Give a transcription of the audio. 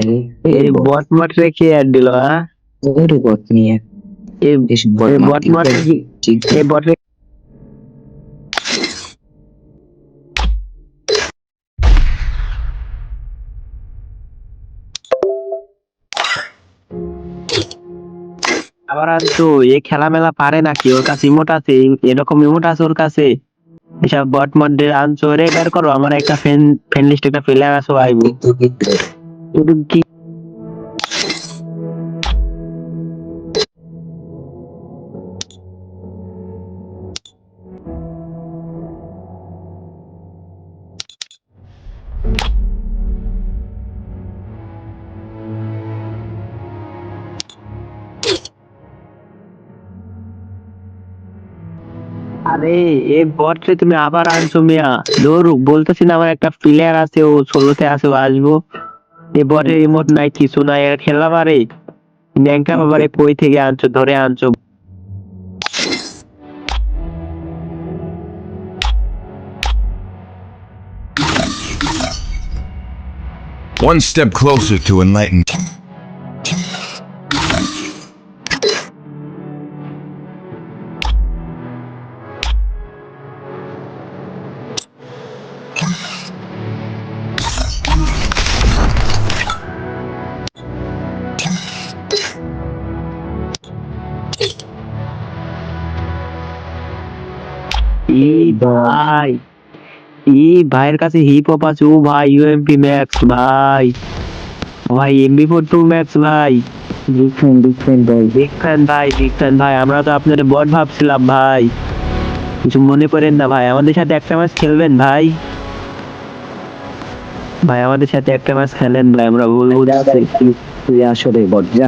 এই বট মাঠে কে অ্যাড দিল? হ্যাঁ, ওরে বট নিয়ে এই বেশ বট বট মাঠে কি ঠিক এই বটে আবার আনতো এই খেলা মেলা পারে নাকি? ওর কাছে ইমোট আছে? এরকম ইমোট আছে ওর কাছে? এসব বট মডে আনছো রে, বের করো আমার একটা ফ্রেন্ড লিস্ট একটা প্লেয়ার আছে আইবো। কিন্তু কি আরে এই বট রে তুমি আবার আনছো মিয়া? ধরু বলতেছি না আমার একটা প্লেয়ার আছে, ও ষোলোতে আছে, ও আসবো। এই বটের ইমোট নাই, কিছু নাই, এর খেলা পারে? ন্যাংটা বাবারে কই থেকে আনছো, ধরে আনছো? One step closer to enlightened. এই ভাই, এই ভাইয়ের কাছে হিপ হপ আছে। ও ভাই, ইউএমপি ম্যাক্স ভাই, ভাই এমবি4 2 ম্যাক্স ভাই, ডিফারেন্ট ভাই। বিগ ফ্যান ভাই, বিগ ফ্যান ভাই। আমরা তো আপনাদের বট ভাবছিলাম ভাই, কিছু মনে করেন না ভাই। আমাদের সাথে একটা ম্যাচ খেলবেন ভাই? ভাই আমাদের সাথে একটা ম্যাচ খেলেন ভাই, আমরা ভুল বুঝছি। তুই আসলে বট যা।